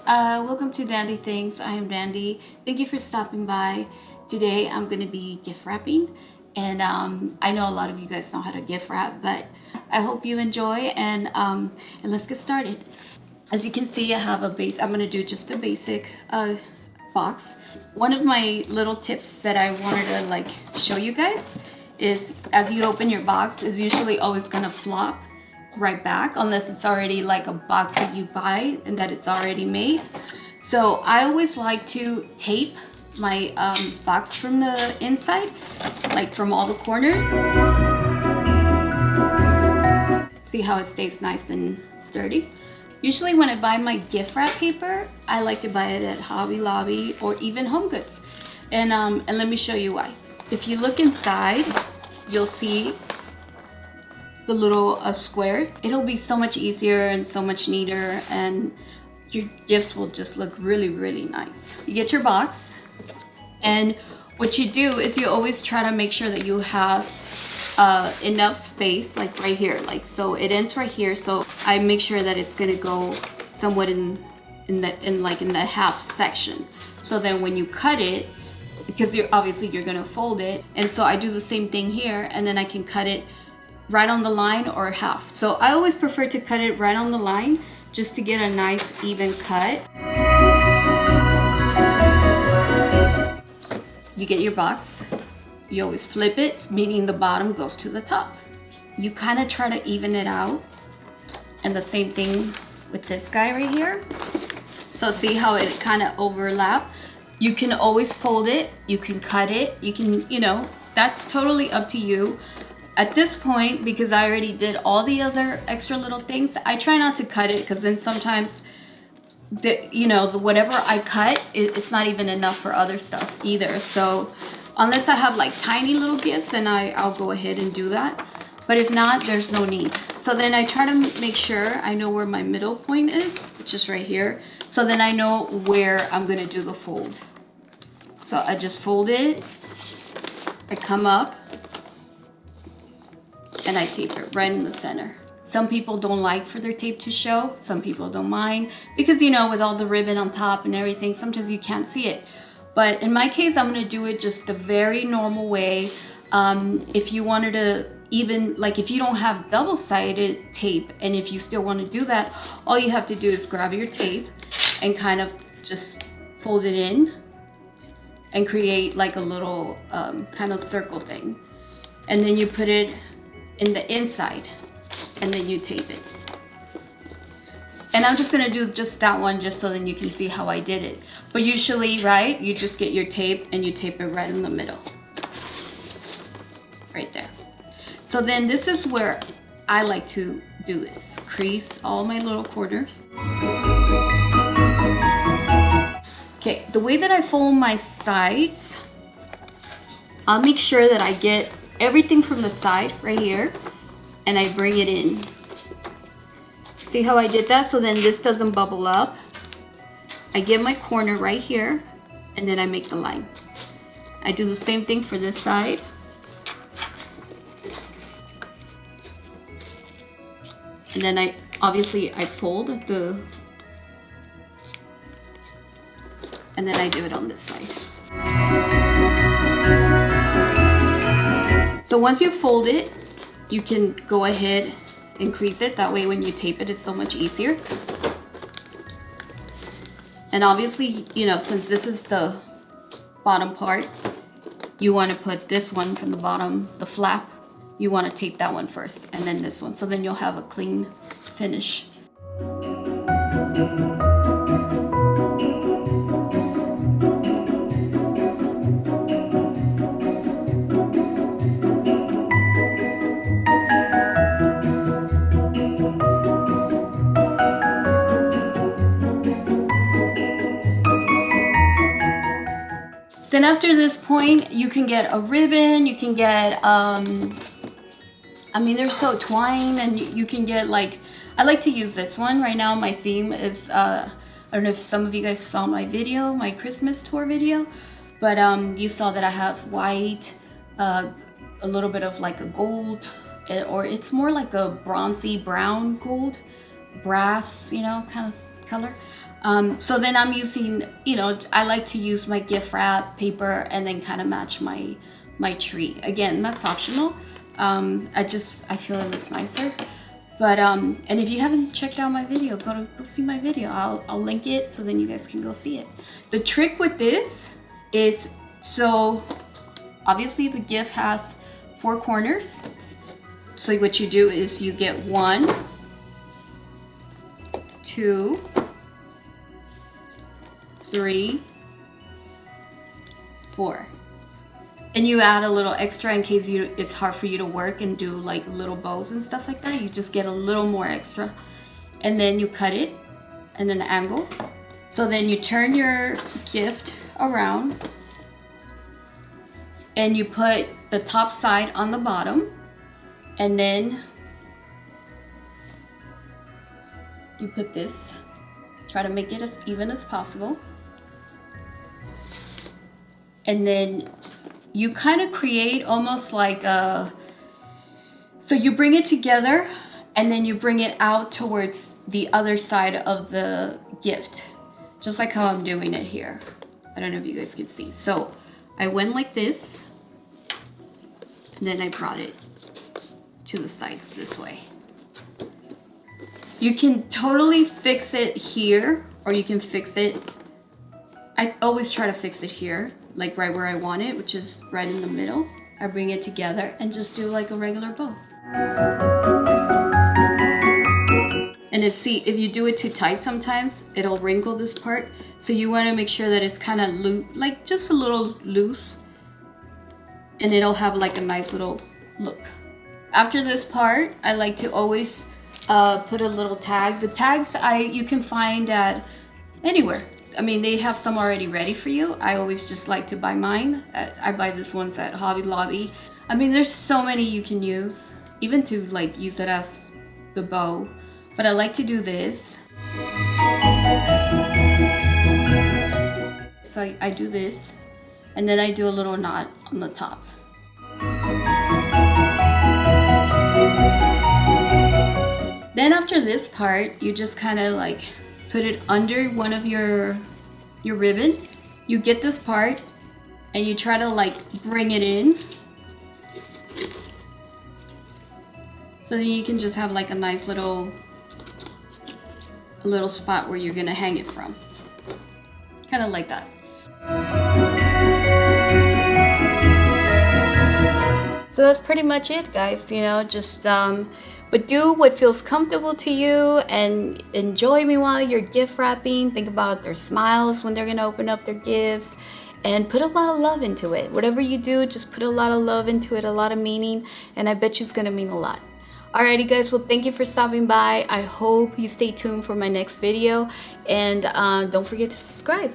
welcome to Dandy Things. I am Dandy. Thank you for stopping by. Today I'm going to be gift wrapping, and I know a lot of you guys know how to gift wrap, but I hope you enjoy, and let's get started. As you can see, I have a base. I'm going to do just a basic box. One of my little tips that I wanted to show you guys is, as you open your box, is usually always going to flop right back unless it's already like a box that you buy and that it's already made. So I always like to tape my box from the inside, like from all the corners. See how it stays nice and sturdy. Usually when I buy my gift wrap paper, I like to buy it at Hobby Lobby or even Home Goods, and let me show you why. If you look inside, you'll see the little squares. It'll be so much easier and so much neater, and your gifts will just look really, really nice. You get your box, and what you do is you always try to make sure that you have enough space, like right here, like so it ends right here, so I make sure that it's gonna go somewhat in the half section, so then when you cut it, because you're gonna fold it, and so I do the same thing here, and then I can cut it right on the line or half. So I always prefer to cut it right on the line just to get a nice even cut. You get your box, you always flip it, meaning the bottom goes to the top. You kind of try to even it out, and the same thing with this guy right here. So see how it kind of overlap? You can always fold it, you can cut it, you can, that's totally up to you. At this point, because I already did all the other extra little things, I try not to cut it, because then sometimes whatever I cut, it's not even enough for other stuff either. So unless I have like tiny little gifts, then I'll go ahead and do that. But if not, there's no need. So then I try to make sure I know where my middle point is, which is right here. So then I know where I'm gonna do the fold. So I just fold it, I come up, and I tape it right in the center. Some people don't like for their tape to show, some people don't mind, because with all the ribbon on top and everything, sometimes you can't see it. But in my case, I'm gonna do it just the very normal way. If you wanted to if you don't have double-sided tape, and if you still wanna do that, all you have to do is grab your tape and kind of just fold it in and create like a little kind of circle thing. And then you put it in the inside, and then you tape it. And I'm just gonna do just that one, just so then you can see how I did it. But usually, right, you just get your tape and you tape it right in the middle. Right there. So then this is where I like to do this. Crease all my little corners. Okay, the way that I fold my sides, I'll make sure that I get everything from the side right here, and I bring it in. See how I did that? So then this doesn't bubble up. I get my corner right here, and then I make the line. I do the same thing for this side. And then I fold the, and then I do it on this side. So once you fold it, you can go ahead and crease it. That way when you tape it, it's so much easier. And obviously, since this is the bottom part, you want to put this one from the bottom, the flap, you want to tape that one first, and then this one. So then you'll have a clean finish. Then after this point, you can get a ribbon, you can get, they're so twine, and you can get I like to use this one. Right now my theme is, I don't know if some of you guys saw my video, my Christmas tour video, but you saw that I have white, a little bit of like a gold, or it's more like a bronzy brown gold, brass, kind of color. So then I'm using, you know, I like to use my gift wrap paper and then kind of match my tree. Again, that's optional. I feel it looks nicer. But and if you haven't checked out my video, go see my video. I'll link it so then you guys can go see it. The trick with this is, so obviously the gift has 4 corners. So what you do is you get 1, 2, 3, 4, and you add a little extra in case it's hard for you to work and do like little bows and stuff like that. You just get a little more extra, and then you cut it in an angle. So then you turn your gift around and you put the top side on the bottom, and then you put this, try to make it as even as possible. And then you kind of create almost like a, so you bring it together and then you bring it out towards the other side of the gift, just like how I'm doing it here. I don't know if you guys can see. So I went like this, and then I brought it to the sides this way. You can totally fix it here, or you can fix it, I always try to fix it here, like right where I want it, which is right in the middle. I bring it together and just do like a regular bow. And if you do it too tight sometimes, it'll wrinkle this part. So you want to make sure that it's kind of loose, like just a little loose, and it'll have like a nice little look. After this part, I like to always put a little tag. The tags you can find at anywhere. I mean, they have some already ready for you. I always just like to buy mine. I buy this ones at Hobby Lobby. I mean, there's so many you can use, even to like use it as the bow. But I like to do this. So I do this, and then I do a little knot on the top. Then after this part, you just kind of like put it under one of your ribbon. You get this part and you try to like bring it in. So then you can just have like a nice little spot where you're gonna hang it from. Kind of like that. So that's pretty much it, guys. You know, just but do what feels comfortable to you and enjoy me while you're gift wrapping. Think about their smiles when they're gonna open up their gifts, and put a lot of love into it. Whatever you do, just put a lot of love into it, a lot of meaning, and I bet you it's gonna mean a lot. Alrighty guys, well thank you for stopping by. I hope you stay tuned for my next video, and don't forget to subscribe.